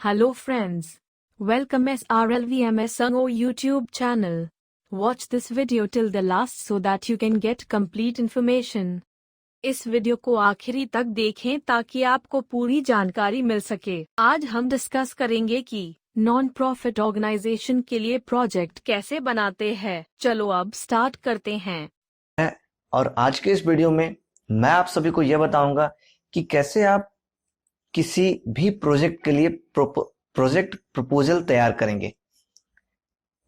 Hello friends. Welcome SRLVMS Sango YouTube channel. Watch this video till the last so that you can get complete information. इस video को आखिरी तक देखें ताकि आपको पूरी जानकारी मिल सके। आज हम डिस्कस करेंगे कि नॉन प्रॉफिट ऑर्गेनाइजेशन के लिए प्रोजेक्ट कैसे बनाते हैं। चलो अब स्टार्ट करते हैं। और आज के इस वीडियो में मैं आप सभी को यह बताऊंगा कि कैसे आप किसी भी प्रोजेक्ट के लिए प्रोजेक्ट प्रपोजल तैयार करेंगे।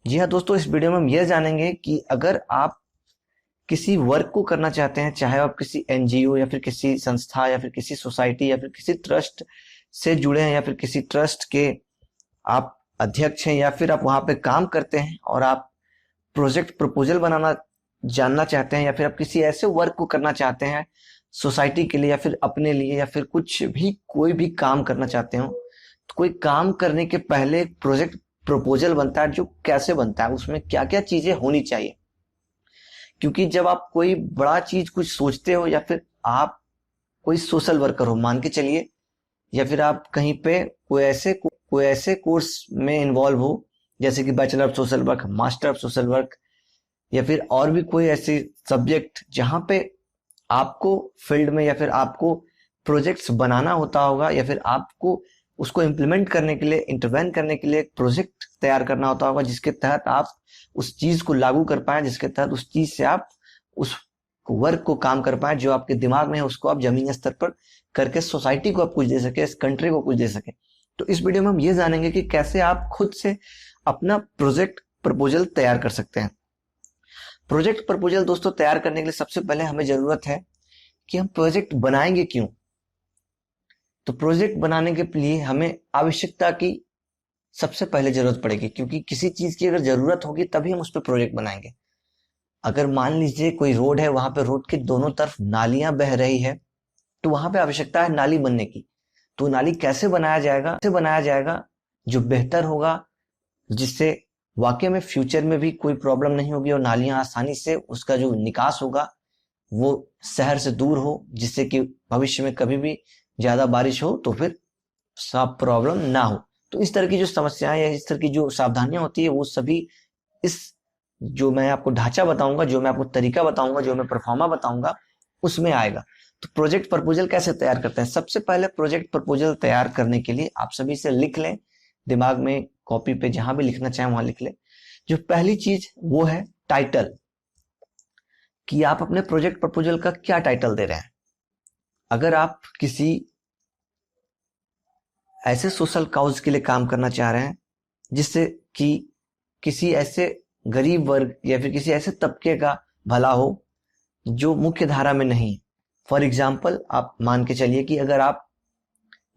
जी हाँ दोस्तों, इस वीडियो में हम यह जानेंगे कि अगर आप किसी वर्क को करना चाहते हैं, चाहे आप किसी एनजीओ या फिर किसी संस्था या फिर किसी सोसाइटी या फिर किसी ट्रस्ट से जुड़े हैं या फिर किसी ट्रस्ट के आप अध्यक्ष हैं या फिर आप वहां पे काम करते हैं और आप प्रोजेक्ट प्रपोजल बनाना जानना चाहते हैं या फिर आप किसी ऐसे वर्क को करना चाहते हैं सोसाइटी के लिए या फिर अपने लिए या फिर कुछ भी कोई भी काम करना चाहते हो, तो कोई काम करने के पहले एक प्रोजेक्ट प्रपोजल बनता है। जो कैसे बनता है, उसमें क्या क्या चीजें होनी चाहिए, क्योंकि जब आप कोई बड़ा चीज कुछ सोचते हो या फिर आप कोई सोशल वर्कर हो मान के चलिए, या फिर आप कहीं पे कोई ऐसे कोर्स में इन्वॉल्व हो जैसे कि bachelor of social work, master of social work या फिर और भी कोई ऐसे सब्जेक्ट जहां पे आपको फील्ड में या फिर आपको प्रोजेक्ट्स बनाना होता होगा या फिर आपको उसको इम्प्लीमेंट करने के लिए, इंटरवेन करने के लिए एक प्रोजेक्ट तैयार करना होता होगा जिसके तहत आप उस चीज को लागू कर पाए, जिसके तहत उस चीज से आप उस वर्क को काम कर पाए जो आपके दिमाग में है, उसको आप जमीनी स्तर पर करके सोसाइटी को आप कुछ दे सके, इस कंट्री को कुछ दे सके। तो इस वीडियो में हम ये जानेंगे कि कैसे आप खुद से अपना प्रोजेक्ट प्रपोजल तैयार कर सकते हैं। प्रोजेक्ट प्रपोजल दोस्तों तैयार करने के लिए सबसे पहले हमें जरूरत है कि हम प्रोजेक्ट बनाएंगे क्यों। तो प्रोजेक्ट बनाने के लिए हमें आवश्यकता की सबसे पहले जरूरत पड़ेगी, क्योंकि किसी चीज की अगर जरूरत होगी तभी हम उस पर प्रोजेक्ट बनाएंगे। अगर मान लीजिए कोई रोड है, वहां पे रोड के दोनों तरफ नालियां बह रही है, तो वहां पे आवश्यकता है नाली बनने की। तो नाली कैसे बनाया जाएगा जो बेहतर होगा, जिससे वाकई में फ्यूचर में भी कोई प्रॉब्लम नहीं होगी और नालियां आसानी से उसका जो निकास होगा वो शहर से दूर हो, जिससे कि भविष्य में कभी भी ज्यादा बारिश हो तो फिर सब प्रॉब्लम ना हो। तो इस तरह की जो समस्याएं या इस तरह की जो सावधानियां होती है वो सभी इस जो मैं आपको ढांचा बताऊंगा, जो मैं आपको तरीका बताऊंगा, जो मैं परफॉर्मा बताऊंगा उसमें आएगा। तो प्रोजेक्ट प्रपोजल कैसे तैयार करते हैं। सबसे पहले प्रोजेक्ट प्रपोजल तैयार करने के लिए आप सभी से लिख लें, दिमाग में कॉपी पे जहां भी लिखना चाहें वहां लिख ले। जो पहली चीज वो है टाइटल, कि आप अपने प्रोजेक्ट प्रपोजल का क्या टाइटल दे रहे हैं। अगर आप किसी ऐसे सोशल काउज के लिए काम करना चाह रहे हैं जिससे कि किसी ऐसे गरीब वर्ग या फिर किसी ऐसे तबके का भला हो जो मुख्य धारा में नहीं। फॉर एग्जाम्पल आप मान के चलिए कि अगर आप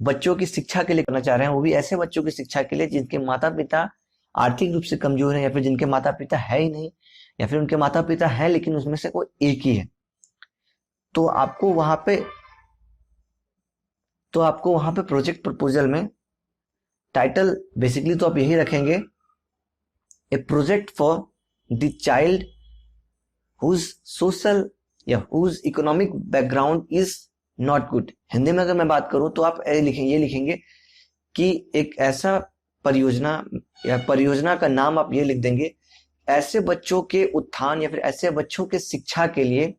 बच्चों की शिक्षा के लिए करना चाह रहे हैं, वो भी ऐसे बच्चों की शिक्षा के लिए जिनके माता पिता आर्थिक रूप से कमजोर हैं या फिर जिनके माता पिता है ही नहीं, या फिर उनके माता पिता है लेकिन उसमें से कोई एक ही है, तो आपको वहां पे प्रोजेक्ट प्रपोजल में टाइटल बेसिकली तो आप यही रखेंगे, a project for the child whose social या whose economic background is not good. Hindi में अगर मैं बात करूं तो आप ये लिखेंगे कि एक ऐसा परियोजना या परियोजना का नाम आप ये लिख देंगे, ऐसे बच्चों के उत्थान या फिर ऐसे बच्चों के शिक्षा के लिए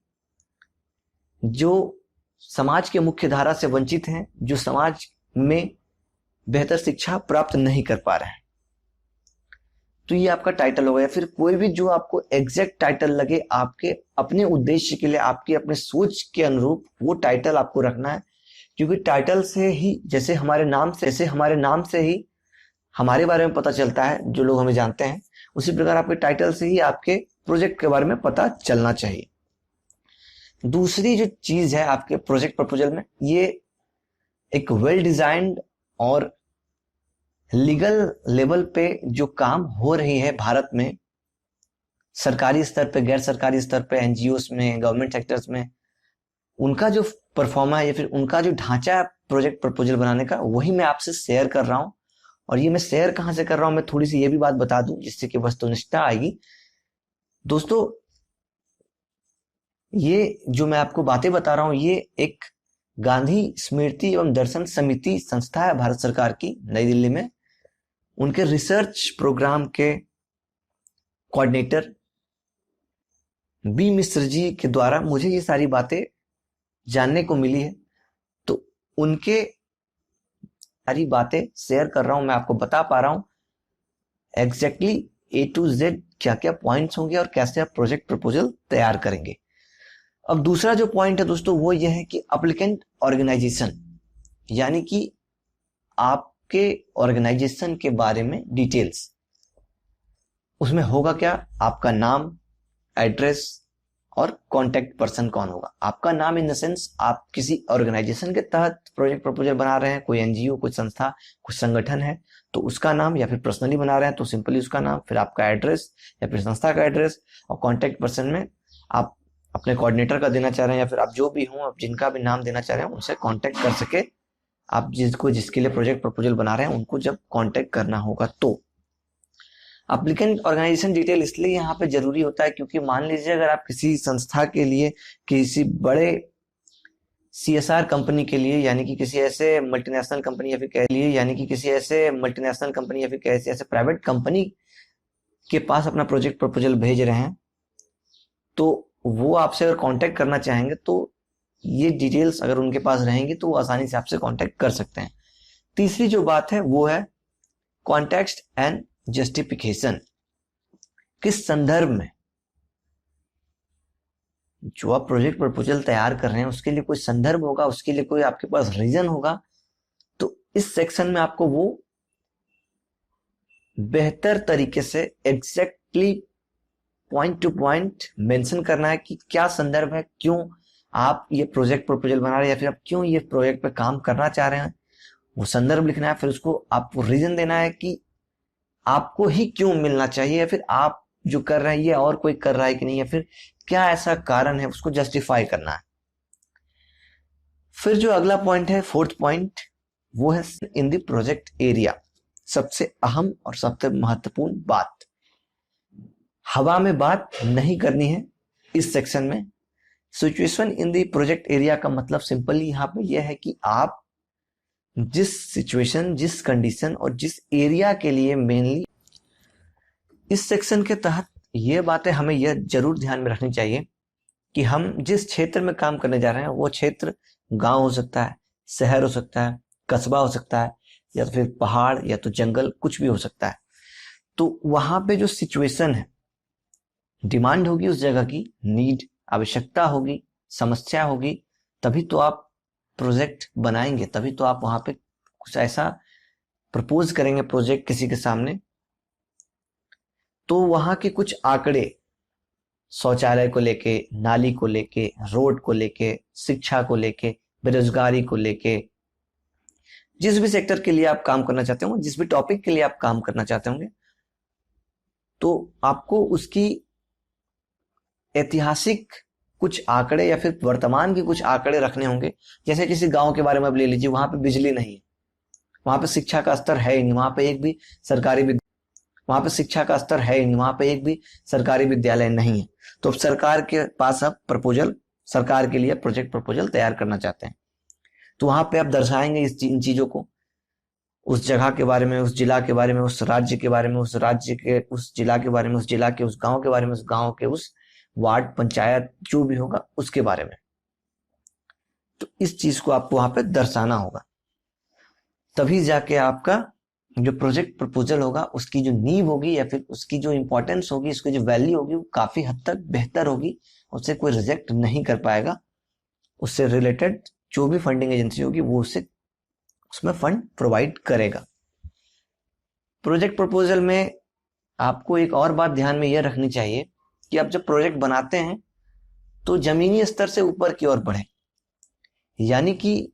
जो समाज के मुख्य धारा से वंचित हैं, जो समाज में बेहतर शिक्षा प्राप्त नहीं कर पा रहे हैं। तो ये आपका टाइटल होगा, या फिर कोई भी जो आपको एग्जैक्ट टाइटल लगे आपके अपने उद्देश्य के लिए, आपके अपने सोच के अनुरूप वो टाइटल आपको रखना है। क्योंकि टाइटल से ही, जैसे हमारे नाम से ही हमारे बारे में पता चलता है, जो लोग हमें जानते हैं, उसी प्रकार आपके टाइटल से ही आपके प्रोजेक्ट के बारे में पता चलना चाहिए। दूसरी जो चीज है आपके प्रोजेक्ट प्रपोजल में, ये एक वेल डिजाइंड और लीगल लेवल पे जो काम हो रही है भारत में, सरकारी स्तर पे, गैर सरकारी स्तर पे, एनजीओस में, गवर्नमेंट सेक्टर्स में, उनका जो परफॉर्मा है या फिर उनका जो ढांचा है प्रोजेक्ट प्रपोजल बनाने का, वही मैं आपसे शेयर कर रहा हूं। और ये मैं शेयर कहां से कर रहा हूं, मैं थोड़ी सी ये भी बात बता दूं जिससे कि वस्तुनिष्ठता आएगी। दोस्तों, ये जो मैं आपको बातें बता रहा हूं, ये एक गांधी स्मृति एवं दर्शन समिति संस्था है भारत सरकार की, नई दिल्ली में। उनके रिसर्च प्रोग्राम के कोऑर्डिनेटर बी मिश्र जी के द्वारा मुझे ये सारी बातें जानने को मिली है, तो उनके सारी बातें शेयर कर रहा हूं, मैं आपको बता पा रहा हूं एग्जैक्टली A to Z क्या क्या पॉइंट्स होंगे और कैसे आप प्रोजेक्ट प्रपोजल तैयार करेंगे। अब दूसरा जो पॉइंट है दोस्तों वो ये है कि एप्लीकेंट ऑर्गेनाइजेशन, यानी कि आपके ऑर्गेनाइजेशन के बारे में डिटेल्स। उसमें होगा क्या, आपका नाम, एड्रेस और कॉन्टेक्ट पर्सन कौन होगा। आपका नाम इन द सेंस आप किसी ऑर्गेनाइजेशन के तहत प्रोजेक्ट प्रपोजल बना रहे हैं, कोई एनजीओ, कोई संस्था, कुछ संगठन है तो उसका नाम, या फिर पर्सनली बना रहे हैं तो सिंपली उसका नाम, फिर आपका एड्रेस या फिर संस्था का एड्रेस, और कॉन्टेक्ट पर्सन में आप अपने कोऑर्डिनेटर का देना चाह रहे हैं या फिर आप जो भी हो, आप जिनका भी नाम देना चाह रहे हैं उनसे कांटेक्ट कर सके। आप जिसके लिए प्रोजेक्ट प्रपोजल बना रहे हैं उनको जब कांटेक्ट करना होगा तो एप्लीकेंट ऑर्गेनाइजेशन डिटेल इसलिए यहाँ पे जरूरी होता है क्योंकि मान लीजिए अगर आप किसी संस्था के लिए, किसी बड़े CSR कंपनी के लिए, यानी कि किसी ऐसे मल्टीनेशनल कंपनी या फिर ऐसे प्राइवेट कंपनी के पास अपना प्रोजेक्ट प्रपोजल भेज रहे हैं, तो वो आपसे अगर कांटेक्ट करना चाहेंगे तो ये डिटेल्स अगर उनके पास रहेंगी तो वो आसानी से आपसे कांटेक्ट कर सकते हैं। तीसरी जो बात है वो है कॉन्टेक्स्ट एंड जस्टिफिकेशन। किस संदर्भ में जो आप प्रोजेक्ट प्रपोजल तैयार कर रहे हैं उसके लिए कोई संदर्भ होगा, उसके लिए कोई आपके पास रीजन होगा, तो इस सेक्शन में आपको वो बेहतर तरीके से exactly point two point mention करना है कि क्या संदर्भ है, क्यों आप ये प्रोजेक्ट प्रपोजल बना रहे हैं या फिर आप क्यों ये प्रोजेक्ट पे काम करना चाह रहे हैं, वो संदर्भ लिखना है। फिर उसको आपको रीजन देना है कि आपको ही क्यों मिलना चाहिए, या फिर आप जो कर रहे हैं ये और कोई कर रहा है कि नहीं, या फिर क्या ऐसा कारण है, उसको जस्टिफाई करना है। फिर जो अगला पॉइंट है, फोर्थ पॉइंट, वो है इन द प्रोजेक्ट एरिया। सबसे अहम और सबसे महत्वपूर्ण बात, हवा में बात नहीं करनी है इस सेक्शन में। Situation in the project area का मतलब सिंपली यहाँ पे यह है कि आप जिस सिचुएशन, जिस कंडीशन और जिस एरिया के लिए मेनली इस सेक्शन के तहत ये बातें हमें यह जरूर ध्यान में रखनी चाहिए कि हम जिस क्षेत्र में काम करने जा रहे हैं वो क्षेत्र गांव हो सकता है, शहर हो सकता है, कस्बा हो सकता है, या तो फिर पहाड़ या तो जंगल, कुछ भी हो सकता है। तो वहां पे जो सिचुएशन है, डिमांड होगी उस जगह की, नीड, आवश्यकता होगी, समस्या होगी, तभी तो आप प्रोजेक्ट बनाएंगे, तभी तो आप वहां पे कुछ ऐसा प्रपोज करेंगे प्रोजेक्ट किसी के सामने। तो वहां के कुछ आंकड़े, शौचालय को लेके, नाली को लेके, रोड को लेके, शिक्षा को लेके, बेरोजगारी को लेके, जिस भी सेक्टर के लिए आप काम करना चाहते होंगे, जिस भी टॉपिक के लिए आप काम करना चाहते होंगे, तो आपको उसकी ऐतिहासिक कुछ आंकड़े या फिर वर्तमान के कुछ आंकड़े रखने होंगे। जैसे किसी गांव के बारे में आप ले लीजिए, वहां पे बिजली नहीं है, वहां पे शिक्षा का स्तर है ही नहीं, वहां पे एक भी सरकारी विद्यालय नहीं है। तो अब सरकार के पास आप प्रपोजल, सरकार के लिए प्रोजेक्ट प्रपोजल तैयार करना चाहते हैं, तो वहां पे आप दर्शाएंगे इन चीजों को, उस जगह के बारे में, उस जिला के बारे में, उस राज्य के बारे में, उस राज्य के उस जिला के बारे में, उस जिला के उस गांव के बारे में, उस गांव के उस वार्ड, पंचायत, जो भी होगा उसके बारे में। तो इस चीज को आपको वहां पे दर्शाना होगा, तभी जाके आपका जो प्रोजेक्ट प्रपोजल होगा उसकी जो नींव होगी या फिर उसकी जो इंपॉर्टेंस होगी, उसकी जो वैल्यू होगी वो काफी हद तक बेहतर होगी। उससे कोई रिजेक्ट नहीं कर पाएगा, उससे रिलेटेड जो भी फंडिंग एजेंसी होगी वो उसमें फंड प्रोवाइड करेगा। प्रोजेक्ट प्रपोजल में आपको एक और बात ध्यान में यह रखनी चाहिए कि आप जब प्रोजेक्ट बनाते हैं तो जमीनी स्तर से ऊपर की ओर बढ़े, यानी कि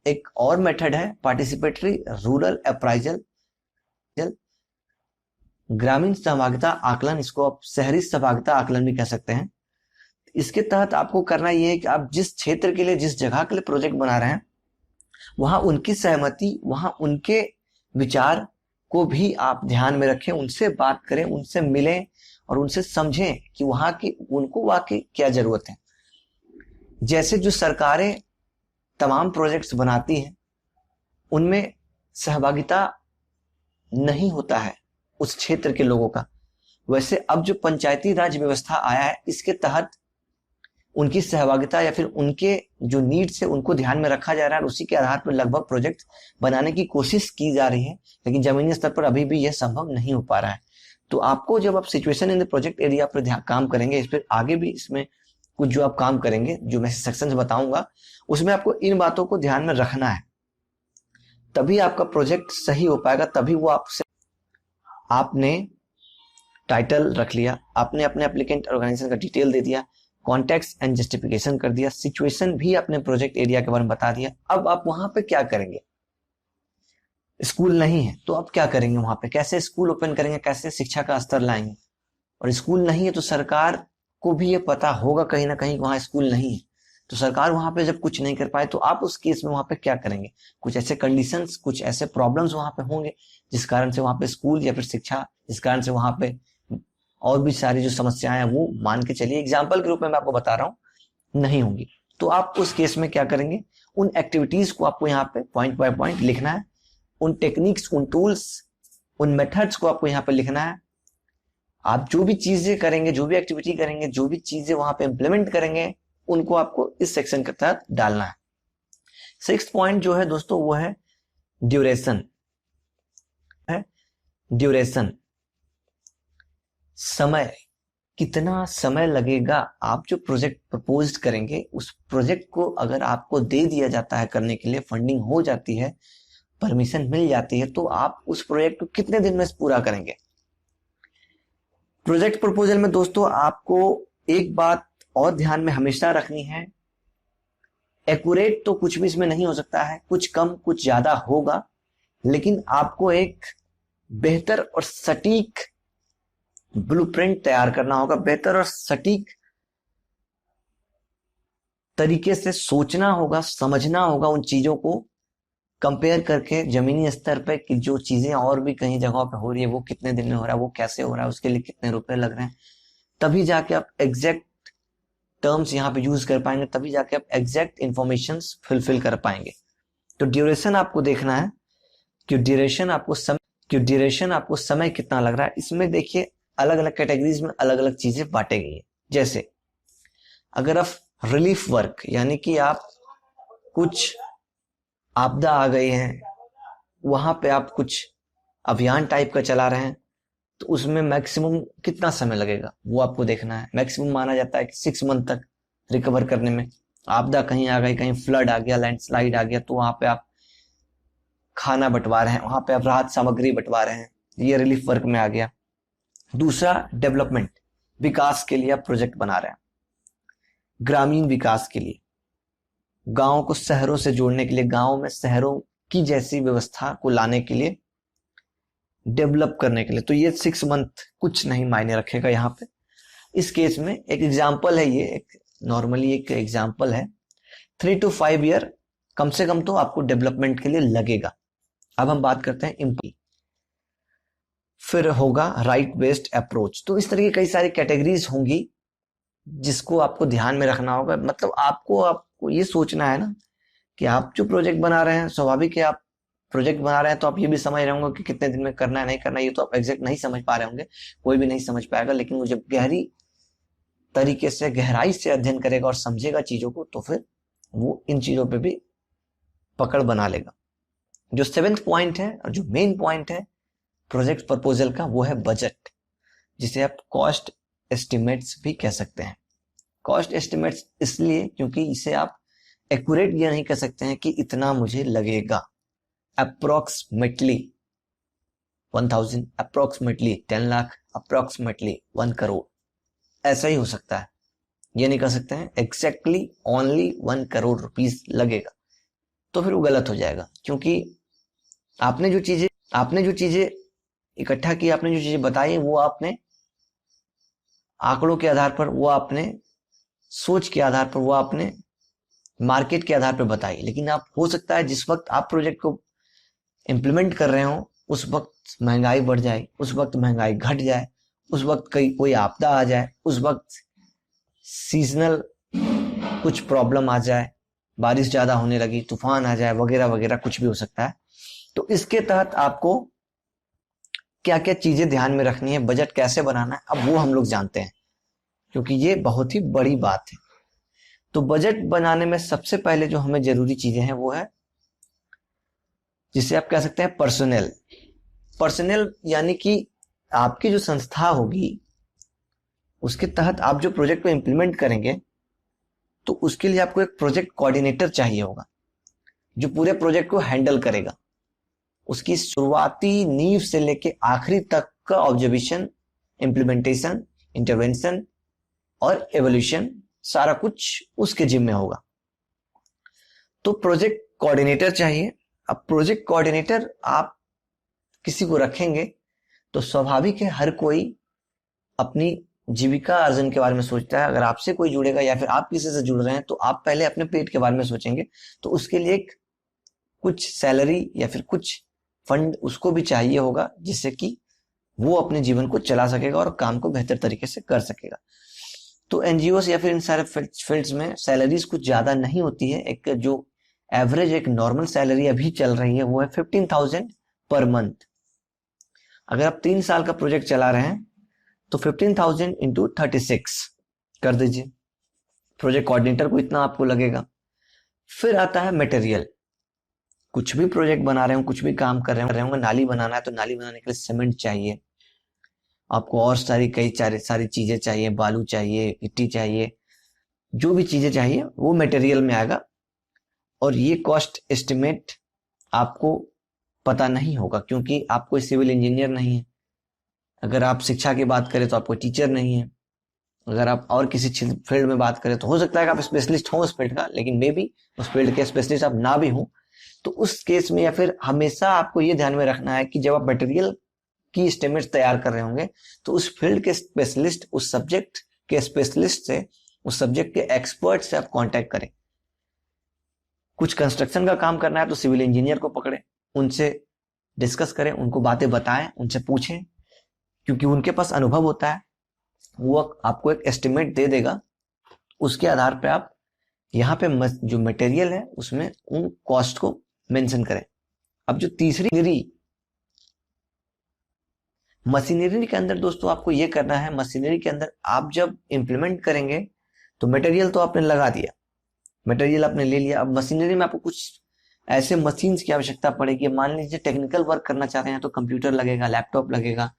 एक और मेथड है पार्टिसिपेटरी रूरल अप्राइजल, ग्रामीण सहभागिता आकलन, इसको आप शहरी सहभागिता आकलन भी कह सकते हैं। इसके तहत आपको करना यह है कि आप जिस क्षेत्र के लिए, जिस जगह के लिए प्रोजेक्ट बना रहे हैं, वहां उनकी सहमति, वहां उनके विचार को भी आप ध्यान में रखें, उनसे बात करें, उनसे मिलें और उनसे समझें कि वहां की उनको वाकई क्या जरूरत है। जैसे जो सरकारें तमाम प्रोजेक्ट्स बनाती है उनमें सहभागिता नहीं होता है उस क्षेत्र के लोगों का। वैसे अब जो पंचायती राज व्यवस्था आया है इसके तहत उनकी सहभागिता या फिर उनके जो नीड्स है उनको ध्यान में रखा जा रहा है और उसी के आधार पर लगभग प्रोजेक्ट बनाने की कोशिश की जा रही है, लेकिन जमीनी स्तर पर अभी भी यह संभव नहीं हो पा रहा है। तो आपको जब आप situation in the project area पर काम करेंगे, इस पर आगे भी इसमें कुछ जो आप काम करेंगे, जो मैं सेक्शंस बताऊंगा, उसमें आपको इन बातों को ध्यान में रखना है, तभी आपका प्रोजेक्ट सही हो पाएगा। तभी वो आपसे, आपने टाइटल रख लिया, आपने अपने एप्लीकेंट ऑर्गेनाइजेशन का डिटेल दे दिया, कॉन्टेक्स्ट एंड जस्टिफिकेशन कर दिया, सिचुएशन भी अपने प्रोजेक्ट एरिया के बारे में बता दिया। अब आप वहां पे क्या करेंगे? स्कूल नहीं है तो आप क्या करेंगे वहां पे? कैसे स्कूल ओपन करेंगे? कैसे शिक्षा का स्तर लाएंगे? और स्कूल नहीं है तो सरकार को भी ये पता होगा कहीं ना कहीं वहां स्कूल नहीं है, तो सरकार वहां पे जब कुछ नहीं कर पाए तो आप उस केस में वहां पे क्या करेंगे? कुछ ऐसे कंडीशंस, कुछ ऐसे प्रॉब्लम्स वहां पे होंगे जिस कारण से वहां पे स्कूल या फिर शिक्षा, जिस कारण से वहां पे और भी सारी जो समस्याएं हैं वो मान के चलिए एग्जाम्पल के रूप में मैं आपको बता रहा हूं, नहीं होंगी। तो आप उस केस में क्या करेंगे? उन एक्टिविटीज को आपको यहाँ पे पॉइंट बाय पॉइंट लिखना है, उन टेक्निक्स, उन टूल्स, उन मेथड्स को आपको यहाँ पे लिखना है। आप जो भी चीजें करेंगे, जो भी एक्टिविटी करेंगे, जो भी चीजें वहां पे इंप्लीमेंट करेंगे, उनको आपको इस सेक्शन के तहत डालना है। 6th पॉइंट जो है दोस्तों वो है ड्यूरेशन। ड्यूरेशन, समय, कितना समय लगेगा? आप जो प्रोजेक्ट प्रपोज करेंगे उस प्रोजेक्ट को अगर आपको दे दिया जाता है करने के लिए, फंडिंग हो जाती है, परमिशन मिल जाती है, तो आप उस प्रोजेक्ट को कितने दिन में पूरा करेंगे? प्रोजेक्ट प्रपोजल में दोस्तों आपको एक बात और ध्यान में हमेशा रखनी है, एक्यूरेट तो कुछ भी इसमें नहीं हो सकता है, कुछ कम कुछ ज्यादा होगा, लेकिन आपको एक बेहतर और सटीक ब्लूप्रिंट तैयार करना होगा, बेहतर और सटीक तरीके से सोचना होगा, समझना होगा उन चीजों को, कंपेयर करके जमीनी स्तर पे कि जो चीजें और भी कहीं जगहों पे हो रही है वो कितने दिन में हो रहा है, वो कैसे हो रहा है, उसके लिए कितने रुपए लग रहे हैं, तभी जाके आप एग्जैक्ट टर्म्स यहाँ पे यूज कर पाएंगे, तभी जाके आप एग्जैक्ट इंफॉर्मेशन फुलफिल कर पाएंगे। तो ड्यूरेशन आपको देखना है कि ड्यूरेशन आपको समय कितना लग रहा है। इसमें देखिए अलग अलग कैटेगरीज में अलग अलग चीजें बांटे गई है। जैसे अगर आप रिलीफ वर्क, यानी कि आप कुछ आपदा आ गई है, वहां पे आप कुछ अभियान टाइप का चला रहे हैं, तो उसमें मैक्सिमम कितना समय लगेगा वो आपको देखना है। मैक्सिमम माना जाता है कि 6 मंथ तक रिकवर करने में। आपदा कहीं आ गई, कहीं फ्लड आ गया, लैंडस्लाइड आ गया, तो वहां पे आप खाना बंटवा रहे हैं, वहां पे आप राहत सामग्री बंटवा रहे हैं, ये रिलीफ वर्क में आ गया। दूसरा डेवलपमेंट, विकास के लिए आप प्रोजेक्ट बना रहे हैं, ग्रामीण विकास के लिए, गांवों को शहरों से जोड़ने के लिए, गांवों में शहरों की जैसी व्यवस्था को लाने के लिए, डेवलप करने के लिए, तो ये 6 मंथ कुछ नहीं मायने रखेगा यहाँ पे। इस केस में एक एग्जाम्पल है, ये एक नॉर्मली एक एग्जाम्पल है, 3 to 5 ईयर कम से कम तो आपको डेवलपमेंट के लिए लगेगा। अब हम बात करते हैं इम्प्ली, फिर होगा राइट बेस्ड अप्रोच। तो इस तरह की कई सारी कैटेगरीज होंगी जिसको आपको ध्यान में रखना होगा। मतलब आपको ये सोचना है ना कि आप जो प्रोजेक्ट बना रहे हैं, स्वाभाविक है आप प्रोजेक्ट बना रहे हैं तो आप ये भी समझ रहे होंगे कि कितने दिन में करना है, नहीं करना है, ये तो आप एग्जैक्ट नहीं समझ पा रहे होंगे, कोई भी नहीं समझ पाएगा। लेकिन वो जब गहरी तरीके से, गहराई से अध्ययन करेगा और समझेगा चीजों को, तो फिर वो इन चीजों पे भी पकड़ बना लेगा। जो 7th पॉइंट है और जो मेन पॉइंट है प्रोजेक्ट प्रपोजल का, वो है बजट, जिसे आप कॉस्ट एस्टिमेट्स भी कह सकते हैं। कॉस्ट एस्टिमेट्स इसलिए क्योंकि इसे आप एक्यूरेट ये नहीं कह सकते हैं कि इतना मुझे लगेगा, approximately 1000, approximately 10 lakh, approximately 1 crore, ऐसा ही हो सकता है। ये नहीं कह सकते हैं एग्जैक्टली ओनली 1 करोड़ रुपीस लगेगा, तो फिर वो गलत हो जाएगा। क्योंकि आपने जो चीजें इकट्ठा की, आपने जो चीजें बताई, वो आपने आंकड़ों के आधार पर, वो आपने सोच के आधार पर, वो आपने मार्केट के आधार पर बताई। लेकिन आप, हो सकता है जिस वक्त आप प्रोजेक्ट को इम्प्लीमेंट कर रहे हो उस वक्त महंगाई बढ़ जाए, उस वक्त महंगाई घट जाए, उस वक्त कोई आपदा आ जाए, उस वक्त सीजनल कुछ प्रॉब्लम आ जाए, बारिश ज्यादा होने लगी, तूफान आ जाए, वगैरह वगैरह, कुछ भी हो सकता है। तो इसके तहत आपको क्या क्या चीजें ध्यान में रखनी है, बजट कैसे बनाना है, अब वो हम लोग जानते हैं, क्योंकि ये बहुत ही बड़ी बात है। तो बजट बनाने में सबसे पहले जो हमें जरूरी चीजें हैं वो है, जिसे आप कह सकते हैं पर्सनल। पर्सनल यानी कि आपकी जो संस्था होगी उसके तहत आप जो प्रोजेक्ट को इंप्लीमेंट करेंगे, तो उसके लिए आपको एक प्रोजेक्ट कोऑर्डिनेटर चाहिए होगा, जो पूरे प्रोजेक्ट को हैंडल करेगा। उसकी शुरुआती नींव से लेके आखिरी तक का ऑब्जर्वेशन, इंप्लीमेंटेशन, इंटरवेंशन और एवोल्यूशन, सारा कुछ उसके जिम्मे होगा। तो प्रोजेक्ट कोऑर्डिनेटर चाहिए। अब प्रोजेक्ट कोऑर्डिनेटर आप किसी को रखेंगे तो स्वाभाविक है हर कोई अपनी जीविका अर्जन के बारे में सोचता है। अगर आपसे कोई जुड़ेगा या फिर आप किसी से जुड़ रहे हैं तो आप पहले अपने पेट के बारे में सोचेंगे, तो उसके लिए कुछ सैलरी या फिर कुछ फंड उसको भी चाहिए होगा, जिससे कि वो अपने जीवन को चला सकेगा और काम को बेहतर तरीके से कर सकेगा। तो एनजीओ या फिर इन सारे फील्ड्स में सैलरीज कुछ ज्यादा नहीं होती है। एक जो एवरेज एक नॉर्मल सैलरी अभी चल रही है वो है 15,000 पर मंथ। अगर आप 3 साल का प्रोजेक्ट चला रहे हैं तो 15,000 इंटू 36 कर दीजिए। प्रोजेक्ट कोऑर्डिनेटर को इतना आपको लगेगा। फिर आता है मटेरियल। कुछ भी प्रोजेक्ट बना रहे हो, कुछ भी काम कर रहे होंगे, नाली बनाना है तो नाली बनाने के लिए सीमेंट चाहिए आपको, और सारी चीजें चाहिए, बालू चाहिए, गिट्टी चाहिए, जो भी चीजें चाहिए वो मटेरियल में आएगा। और ये कॉस्ट एस्टिमेट आपको पता नहीं होगा, क्योंकि आप कोई सिविल इंजीनियर नहीं है। अगर आप शिक्षा की बात करें तो आप कोई टीचर नहीं है। अगर आप और किसी फील्ड में बात करें तो हो सकता है कि आप स्पेशलिस्ट हो उस फील्ड का, लेकिन मे बी उस फील्ड के स्पेशलिस्ट आप ना भी हो। तो उस केस में या फिर हमेशा आपको ये ध्यान में रखना है कि जब आप मटेरियल की एस्टिमेट तैयार कर रहे होंगे तो उस फील्ड के स्पेशलिस्ट, उस सब्जेक्ट के स्पेशलिस्ट से, उस सब्जेक्ट के एक्सपर्ट से आप कांटेक्ट करें। कुछ कंस्ट्रक्शन का काम करना है तो सिविल इंजीनियर को पकड़े, उनसे डिस्कस करें, उनको बातें बताएं, उनसे पूछें, क्योंकि उनके पास अनुभव होता है। वो आपको एक एस्टिमेट दे देगा, उसके आधार पे आप यहाँ पे जो मटेरियल है उसमें उन कॉस्ट को मेंशन करें। अब जो तीसरी मशीनरी के अंदर दोस्तों आपको ये करना है, मशीनरी के अंदर आप जब इंप्लीमेंट करेंगे तो मटेरियल तो आपने लगा दिया, मटेरियल आपने ले लिया। अब मशीनरी में आपको कुछ ऐसे मशीन्स की आवश्यकता पड़ेगी। मान लीजिए टेक्निकल वर्क करना चाहते हैं तो कंप्यूटर लगेगा, लैपटॉप लगेगा,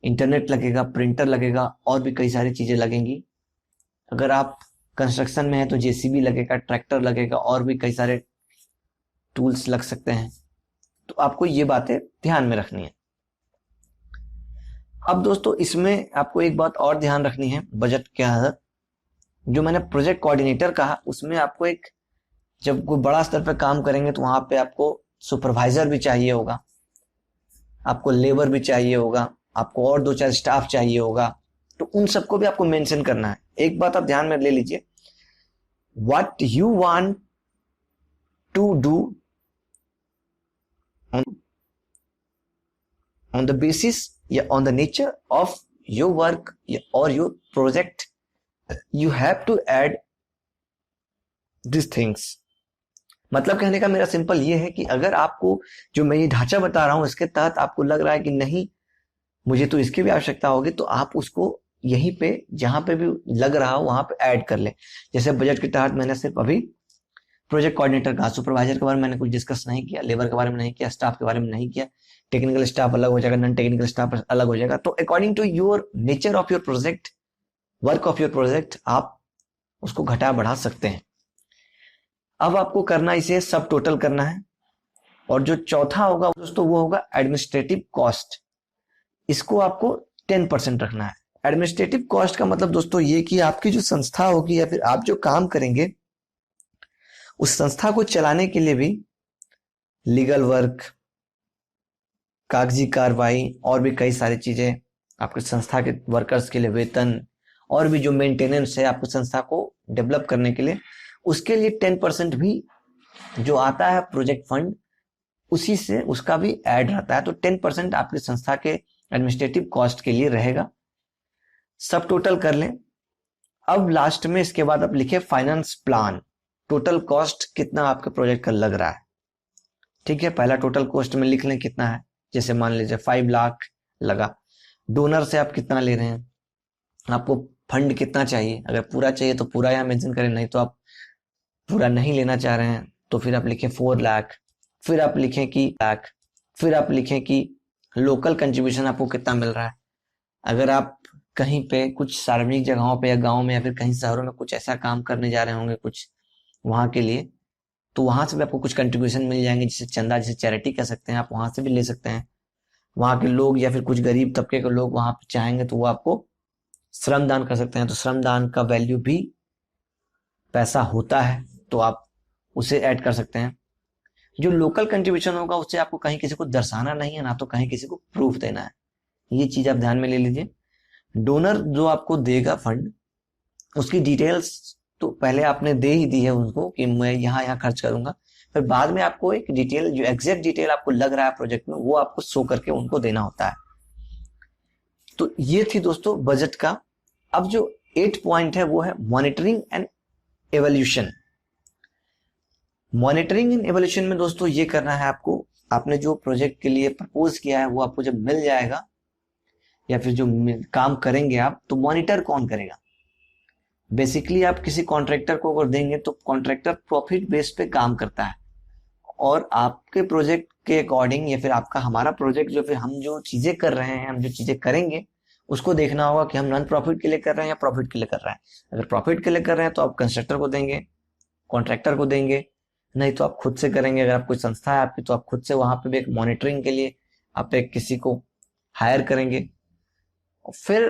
इंटरनेट लगेगा, प्रिंटर लगेगा, और भी कई सारी चीजें लगेंगी। अगर आप कंस्ट्रक्शन में है तो जेसीबी लगेगा, ट्रैक्टर लगेगा, और भी कई सारे टूल्स लग सकते हैं। तो आपको ये बातें ध्यान में रखनी है। अब दोस्तों इसमें आपको एक बात और ध्यान रखनी है बजट के अंदर। जो मैंने प्रोजेक्ट कोऑर्डिनेटर कहा उसमें आपको एक, जब कोई बड़ा स्तर पर काम करेंगे तो वहां पे आपको सुपरवाइजर भी चाहिए होगा, आपको लेबर भी चाहिए होगा, आपको और 2-4 स्टाफ चाहिए होगा। तो उन सबको भी आपको मेंशन करना है। एक बात आप ध्यान में ले लीजिए, what you want to do on the basis या on the nature of your work और your project, you have to add this things. मतलब कहने का मेरा सिंपल ये है कि अगर आपको जो मैं ये ढांचा बता रहा हूं इसके तहत आपको लग रहा है कि नहीं मुझे तो इसकी भी आवश्यकता होगी, तो आप उसको यहीं पे जहां पे भी लग रहा हो वहां पे ऐड कर ले। जैसे बजट के तहत मैंने सिर्फ अभी प्रोजेक्ट कोऑर्डिनेटर का, सुपरवाइजर के बारे में मैंने कुछ डिस्कस नहीं किया, लेबर के बारे में नहीं किया, स्टाफ के बारे में नहीं किया। टेक्निकल स्टाफ अलग हो जाएगा, नॉन टेक्निकल स्टाफ अलग हो जाएगा। तो according to your nature of your project, work of your project, आप उसको घटा बढ़ा सकते हैं। अब आपको करना इसे सब टोटल करना है। और जो चौथा होगा दोस्तों वो होगा एडमिनिस्ट्रेटिव कॉस्ट। इसको आपको 10% रखना है। एडमिनिस्ट्रेटिव कॉस्ट का मतलब दोस्तों ये कि आपकी जो संस्था होगी या फिर आप जो काम करेंगे उस संस्था को चलाने के लिए भी लीगल वर्क, कागजी कार्रवाई, और भी कई सारी चीजें, आपके संस्था के वर्कर्स के लिए वेतन, और भी जो मेंटेनेंस है आपको संस्था को डेवलप करने के लिए, उसके लिए 10% भी जो आता है प्रोजेक्ट फंड, उसी से उसका भी ऐड रहता है। तो 10% आपकी संस्था के एडमिनिस्ट्रेटिव कॉस्ट के लिए रहेगा। सब टोटल कर लें। अब लास्ट में इसके बाद आप लिखे फाइनेंस प्लान। टोटल कॉस्ट कितना आपके प्रोजेक्ट का लग रहा है। ठीक है, पहला टोटल कॉस्ट में लिख लें कितना है, जैसे मान लीजिए 5 लाख लगा। डोनर से आप कितना ले रहे हैं, आपको फंड कितना चाहिए, अगर पूरा चाहिए तो पूरा यहाँ मेंशन करें, नहीं तो आप पूरा नहीं लेना चाह रहे हैं तो फिर आप लिखें 4 लाख, फिर आप लिखें कि लाख, फिर आप लिखें कि लोकल कंट्रीब्यूशन आपको कितना मिल रहा है। अगर आप कहीं पे कुछ सार्वजनिक जगहों पे या गांव में या फिर कहीं शहरों में कुछ ऐसा काम करने जा रहे होंगे कुछ वहां के लिए, तो वहां से भी आपको कुछ कंट्रीब्यूशन मिल जाएंगे, जिसे चंदा, जिसे चैरिटी कह सकते हैं, आप वहां से भी ले सकते हैं। वहां के लोग या फिर कुछ गरीब तबके के लोग वहां पे चाहेंगे तो वो आपको श्रमदान कर सकते हैं, तो श्रमदान का वैल्यू भी पैसा होता है, तो आप उसे ऐड कर सकते हैं। जो लोकल कंट्रीब्यूशन होगा उससे आपको कहीं किसी को दर्शाना नहीं है, ना तो कहीं किसी को प्रूफ देना है, ये चीज आप ध्यान में ले लीजिए। डोनर जो आपको देगा फंड, उसकी डिटेल्स तो पहले आपने दे ही दी है उनको कि मैं यहाँ यहाँ खर्च करूंगा, फिर बाद में आपको एक डिटेल, जो एग्जैक्ट डिटेल आपको लग रहा है प्रोजेक्ट में, वो आपको शो करके उनको देना होता है। तो ये थी दोस्तों बजट का। अब जो 8 पॉइंट है वो है monitoring and evolution. Monitoring and evolution में दोस्तों ये करना है आपको, आपने जो प्रोजेक्ट के लिए प्रपोज किया है वो आपको जब मिल जाएगा या फिर जो काम करेंगे आप, तो मॉनिटर कौन करेगा। बेसिकली आप किसी कॉन्ट्रैक्टर को अगर देंगे तो कॉन्ट्रैक्टर प्रॉफिट बेस पे काम करता है, और आपके प्रोजेक्ट के अकॉर्डिंग या फिर आपका हमारा प्रोजेक्ट जो फिर हम जो चीजें कर रहे हैं, हम जो चीजें करेंगे उसको देखना होगा कि हम नॉन प्रॉफिट के लिए कर रहे हैं या प्रॉफिट के लिए कर रहे हैं। अगर प्रॉफिट के लिए कर रहे हैं तो आप कंस्ट्रक्टर को देंगे, कॉन्ट्रैक्टर को देंगे, नहीं तो आप खुद से करेंगे। अगर आप कोई संस्था है आपकी तो आप खुद से वहां पे भी एक मॉनिटरिंग के लिए आप एक किसी को हायर करेंगे। फिर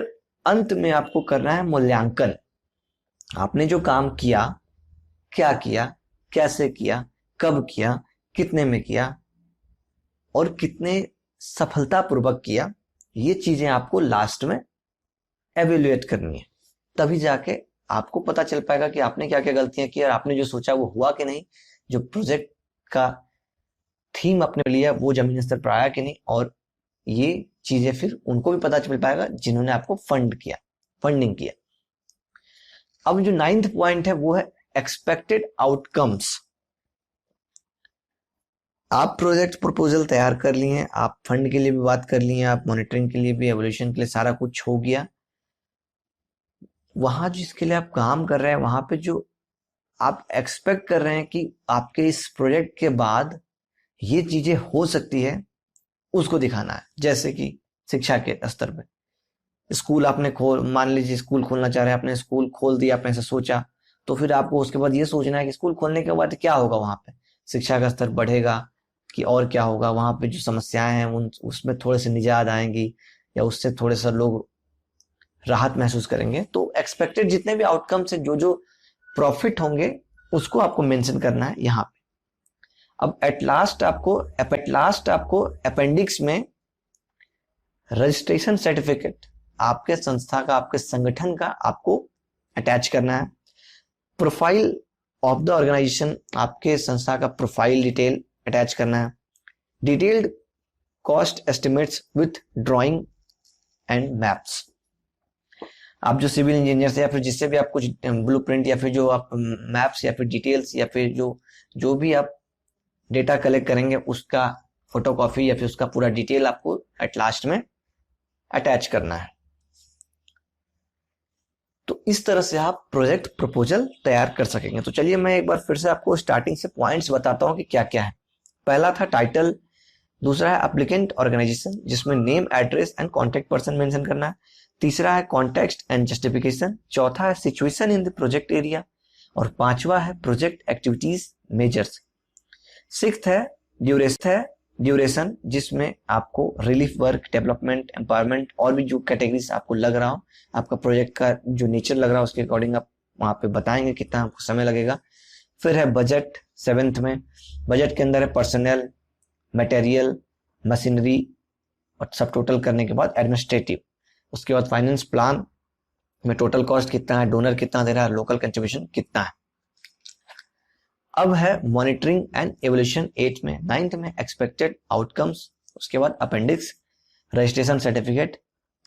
अंत में आपको करना है मूल्यांकन। आपने जो काम किया, क्या किया, कैसे किया, कब किया, कितने में किया और कितने सफलतापूर्वक किया, ये चीजें आपको लास्ट में एवेल्युएट करनी है। तभी जाके आपको पता चल पाएगा कि आपने क्या क्या गलतियां की और आपने जो सोचा वो हुआ कि नहीं, जो प्रोजेक्ट का थीम आपने लिया वो जमीनी स्तर पर आया कि नहीं, और ये चीजें फिर उनको भी पता चल पाएगा जिन्होंने आपको फंडिंग किया। अब जो 9th पॉइंट है वो है एक्सपेक्टेड आउटकम्स। आप प्रोजेक्ट प्रपोजल तैयार कर लिए हैं, आप फंड के लिए भी बात कर लिए हैं, आप मॉनिटरिंग के लिए भी, एवोल्यूशन के लिए, सारा कुछ हो गया। वहां जिसके लिए आप काम कर रहे हैं वहां पे जो आप एक्सपेक्ट कर रहे हैं कि आपके इस प्रोजेक्ट के बाद ये चीजें हो सकती है, उसको दिखाना है। जैसे कि शिक्षा के स्तर पे स्कूल आपने मान लीजिए स्कूल खोलना चाह रहे हैं, आपने स्कूल खोल दिया, आपने ऐसा सोचा, तो फिर आपको उसके बाद ये सोचना है कि स्कूल खोलने के बाद क्या होगा, वहां पे शिक्षा का स्तर बढ़ेगा कि और क्या होगा, वहां पे जो समस्याएं हैं उसमें थोड़े से निजात आएंगी या उससे थोड़े से लोग राहत महसूस करेंगे। तो एक्सपेक्टेड जितने भी आउटकम्स है, जो जो प्रॉफिट होंगे, उसको आपको मेंशन करना है यहाँ पे। अब एट लास्ट आपको अपेंडिक्स में रजिस्ट्रेशन सर्टिफिकेट आपके संस्था का, आपके संगठन का आपको अटैच करना है। प्रोफाइल ऑफ द ऑर्गेनाइजेशन, आपके संस्था का प्रोफाइल डिटेल अटैच करना है। Detailed cost estimates with drawing and maps. आप जो सिविल इंजीनियर से या फिर जिससे भी आप कुछ ब्लूप्रिंट या फिर जो आप मैप्स या फिर डिटेल्स या फिर जो भी आप डेटा कलेक्ट करेंगे उसका फोटोकॉपी या फिर उसका पूरा डिटेल आपको एट लास्ट में अटैच करना है। तो इस तरह से आप प्रोजेक्ट प्रपोजल तैयार कर सकेंगे। तो चलिए मैं एक बार फिर से आपको स्टार्टिंग से पॉइंट्स बताता हूं कि क्या क्या है। पहला था टाइटल, दूसरा है एप्लीकेंट ऑर्गेनाइजेशन जिसमें name, address and contact person mention करना है। तीसरा है कॉन्टेक्स्ट एंड जस्टिफिकेशन। चौथा है situation in the project area, और पांचवा है प्रोजेक्ट एक्टिविटीज मेजर्स। सिक्स्थ है ड्यूरेशन जिसमें आपको रिलीफ वर्क, डेवलपमेंट, एम्पावरमेंट और भी जो कैटेगरीज आपको लग रहा हो, आपका प्रोजेक्ट का जो नेचर लग रहा हो उसके अकॉर्डिंग आप वहां पे बताएंगे कितना आपको समय लगेगा। फिर है बजट, 7th में बजट के अंदर है पर्सनल, मटेरियल, मशीनरी और सब टोटल करने के बाद एडमिनिस्ट्रेटिव। उसके बाद फाइनेंस प्लान में टोटल कॉस्ट कितना है, डोनर कितना दे रहा है, लोकल कंट्रीब्यूशन कितना है। अब है मॉनिटरिंग एंड एवोल्यूशन 8 में। 9th में एक्सपेक्टेड आउटकम्स, उसके बाद appendix, registration certificate,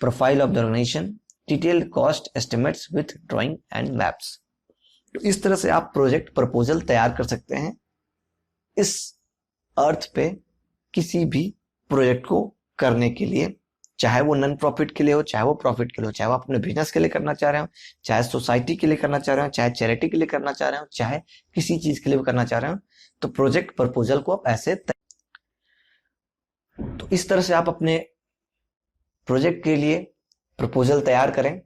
profile of the organisation, detailed cost estimates with drawing and maps. तो इस तरह से आप प्रोजेक्ट प्रपोजल तैयार कर सकते हैं इस अर्थ पे किसी भी प्रोजेक्ट को करने के लिए, चाहे वो नॉन प्रॉफिट के लिए हो, चाहे वो प्रॉफिट के लिए हो, चाहे वो अपने बिजनेस के लिए करना चाह रहे हो, चाहे सोसाइटी के लिए करना चाह रहे हो, चाहे चैरिटी के लिए करना चाह रहे हो, चाहे किसी चीज के लिए भी करना चाह रहे हो, तो प्रोजेक्ट प्रपोजल को आप ऐसे तो इस तरह से आप अपने प्रोजेक्ट के लिए प्रपोजल तैयार करें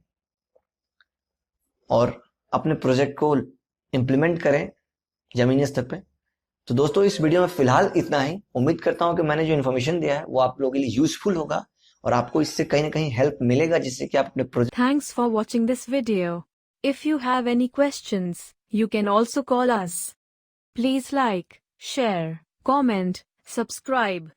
और अपने प्रोजेक्ट को इंप्लीमेंट करें जमीनी स्तर पे। तो दोस्तों इस वीडियो में फिलहाल इतना ही। उम्मीद करता हूं कि मैंने जो इन्फॉर्मेशन दिया है वो आप लोगों के लिए यूजफुल होगा और आपको इससे कहीं ना कहीं हेल्प मिलेगा, जिससे कि आप अपने project. Thanks for watching this video. If you have any questions, you can also call us. Please like, share, comment, subscribe.